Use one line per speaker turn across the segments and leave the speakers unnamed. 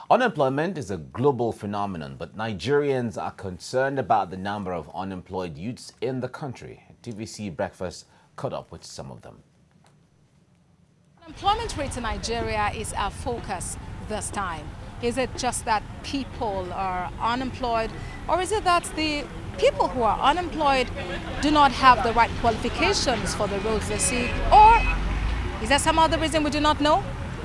Unemployment is a global phenomenon, but Nigerians are concerned about the number of unemployed youths in the country. TVC Breakfast caught up with some of them.
Employment rate in Nigeria is our focus this time. Is it just that people are unemployed, or is it that the people who are unemployed do not have the right qualifications for the roles they seek, or is there some other reason we do not know?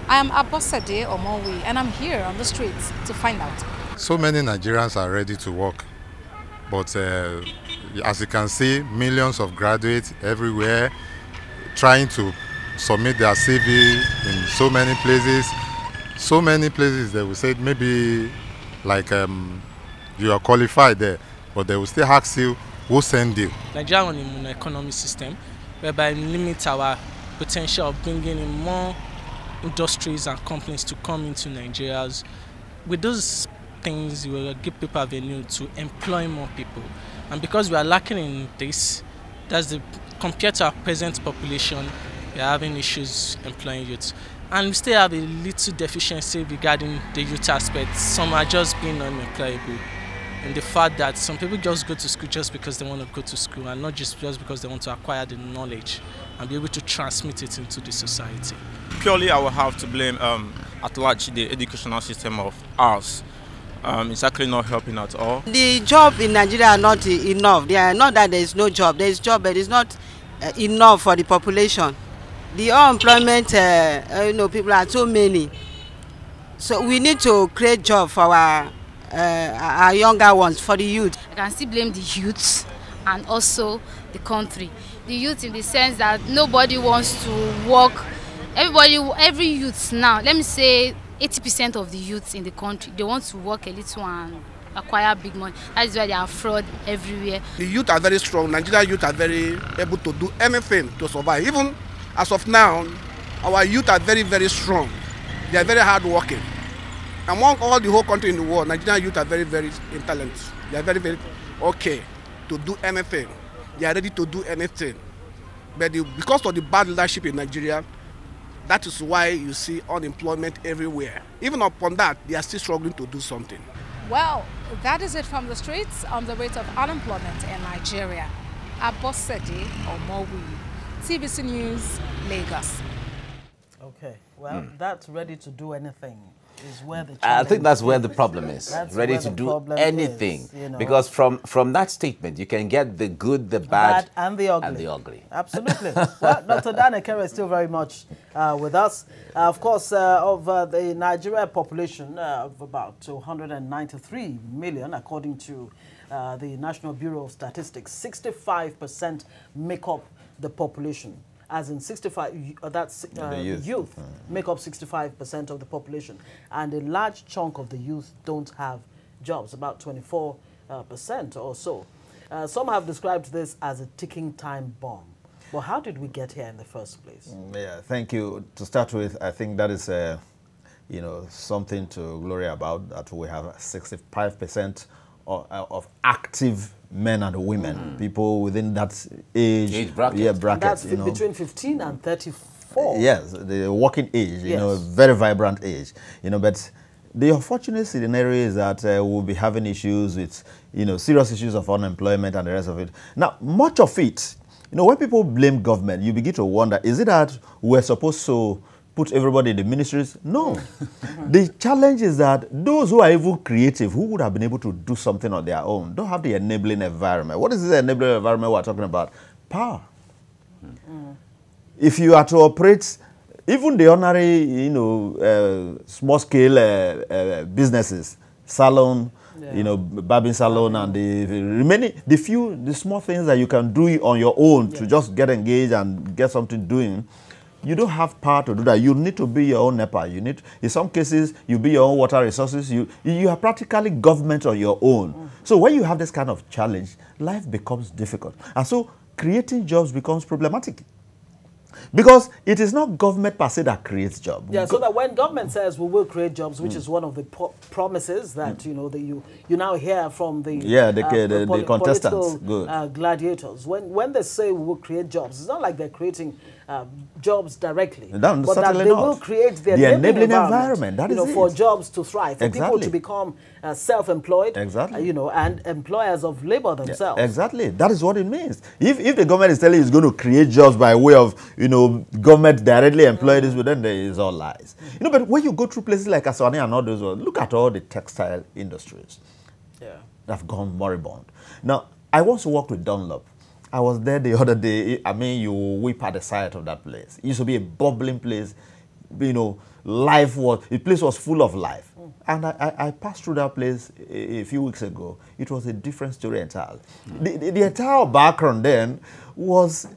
I am Abosede Omowi, and I'm here on the streets to find out.
So many Nigerians are ready to work, but as you can see, millions of graduates everywhere trying to submit their CV in so many places. So many places they will say maybe like you are qualified there, but they will still ask you who sent you.
Nigeria on an economic system whereby we limit our potential of bringing in more industries and companies to come into Nigeria. With those things, we will give people avenue to employ more people. And because we are lacking in this, compared to our present population, we are having issues employing youth. And we still have a little deficiency regarding the youth aspect. Some are just being unemployable. And the fact that some people just go to school just because they want to go to school, and not just because they want to acquire the knowledge and be able to transmit it into the society.
Purely, I will have to blame at large the educational system of ours. It's actually not helping at all.
The job in Nigeria are not enough. They are not that there is no job. There is job, but it's not enough for the population. The unemployment, people are so many. So we need to create job for our younger ones, for the youth.
I can still blame the youth and also the country. The youth in the sense that nobody wants to work. Every youth now, let me say 80% of the youths in the country, they want to work a little and acquire big money. That is why they are fraud everywhere.
The youth are very strong. Nigerian youth are very able to do anything to survive. Even as of now, our youth are very, very strong. They are very hardworking. Among all the whole country in the world, Nigerian youth are very, very intelligent. They are very, very okay to do anything. They are ready to do anything. But because of the bad leadership in Nigeria, that is why you see unemployment everywhere. Even upon that, they are still struggling to do something.
Well, that is it from the streets on the rate of unemployment in Nigeria. Abosede Omowi, TVC News, Lagos.
Okay, well, that's ready to do anything. Is where the
I think that's where the problem is.
That's
ready to do anything. Is, Because from that statement, you can get the good, the bad,
and the
ugly.
Absolutely. Well, Dr. Dan Ekere is still very much with us. Of course, of the Nigeria population of about 293 million, according to the National Bureau of Statistics, 65% make up the population. As in 65, that's youth make up 65% of the population. And a large chunk of the youth don't have jobs, about 24% or so. Some have described this as a ticking time bomb. But how did we get here in the first place?
Yeah, thank you. To start with, I think that is something to glory about, that we have 65% of active men and women, people within that age bracket. Yeah, bracket.
That's between 15 and 34.
Yes, the working age, very vibrant age. But the unfortunate scenario is that we'll be having issues with, serious issues of unemployment and the rest of it. Now, much of it, when people blame government, you begin to wonder, is it that we're supposed to put everybody in the ministries? No. The challenge is that those who are even creative, who would have been able to do something on their own, don't have the enabling environment. What is this enabling environment we're talking about? Power. If you are to operate, even the ordinary, small-scale businesses, salon, barbing salon, and the small things that you can do on your own to just get engaged and get something doing, you don't have power to do that. You need to be your own NEPA. In some cases, you be your own water resources. You are practically government on your own. So when you have this kind of challenge, life becomes difficult. And so creating jobs becomes problematic. Because it is not government per se that creates jobs.
Yeah, so that when government says we will create jobs, which is one of the promises that you now hear from the
the contestants,
gladiators. When they say we will create jobs, it's not like they're creating jobs directly,
No,
but that they will create the enabling environment
that is
for jobs to thrive, for people
Exactly.
to become self-employed,
Exactly.
and employers of labor themselves.
Yeah, exactly. That is what it means. If the government is telling you it's going to create jobs by way of, government directly employ this, then there is all lies. But when you go through places like Aswani and all those, look at all the textile industries that have gone moribund. Now, I once worked with Dunlop. I was there the other day. I mean, you weep at the sight of that place. It used to be a bubbling place. The place was full of life. And I passed through that place a few weeks ago. It was a different story entirely. The entire background then was,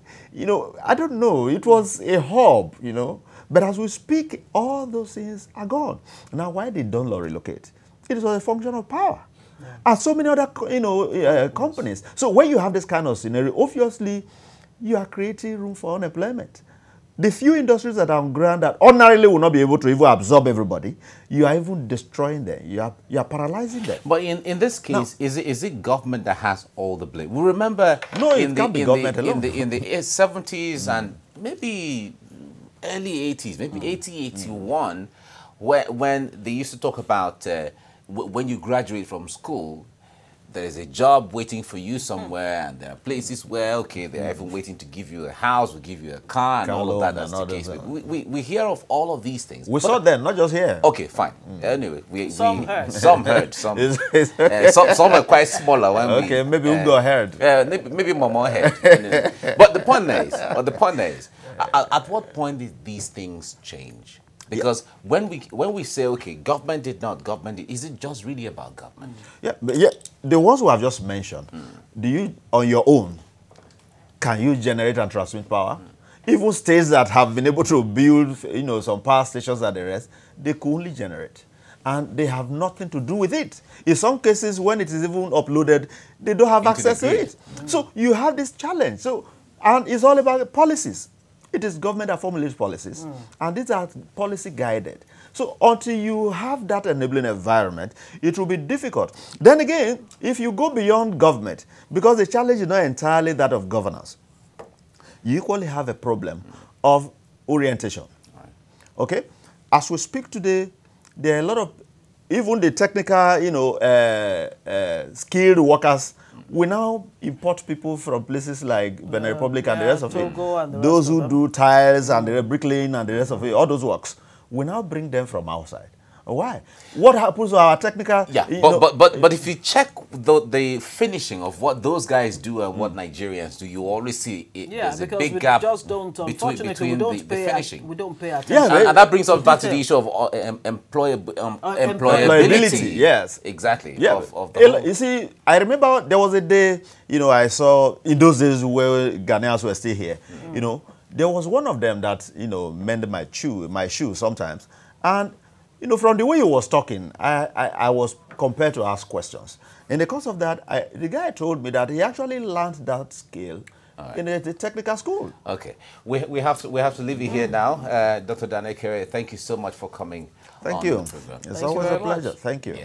I don't know, it was a hub, But as we speak, all those things are gone. Now, why did Dunlop relocate? It was a function of power. And so many other, companies. So when you have this kind of scenario, obviously, you are creating room for unemployment. The few industries that are on ground that ordinarily will not be able to even absorb everybody, you are even destroying them. You are paralyzing them.
But in this case, now, is it government that has all the blame? We remember
in the
70s and maybe early 80s, maybe 80, 81, when they used to talk about when you graduate from school, there is a job waiting for you somewhere, and there are places where, okay, they're even waiting to give you a house, will give you a car, and all of that. That's the case. We hear of all of these things.
We saw them, not just here.
Okay, fine. Anyway,
some heard.
Some heard. Some are quite smaller. When
maybe Ugo heard.
Maybe Mama heard. But the point is, at what point did these things change? Because when we say, okay, government did not, is it just really about government?
Yeah, the ones who I've just mentioned, do you, on your own, can you generate and transmit power? Even states that have been able to build, some power stations and the rest, they could only generate. And they have nothing to do with it. In some cases, when it is even uploaded, they don't have access to it. So you have this challenge. And it's all about policies. It is government that formulates policies, and these are policy guided. So until you have that enabling environment, it will be difficult. Then again, if you go beyond government, because the challenge is not entirely that of governance, you equally have a problem of orientation. Okay? As we speak today, there are a lot of, even the technical, skilled workers. We now import people from places like Benin Republic and the rest of it. Those who do tiles and the bricklaying and the rest of it, all those works. We now bring them from outside. Why? What happens to our technical...
Yeah, but if you check the finishing of what those guys do and what Nigerians do, you always see there's a big gap between the finishing.
We don't pay attention.
Yeah, and that brings us back to the issue of employability.
Yes.
Exactly.
Yeah. You see, I remember there was a day, I saw in those days where Ghanaians were still here, there was one of them that, mended my shoe sometimes. And from the way he was talking, I was compelled to ask questions. In the course of that, the guy told me that he actually learned that skill in the technical school.
Okay, we have to leave it here now. Dr. Daniel Kere, thank you so much for coming.
Thank you. It's always a pleasure. Thank you.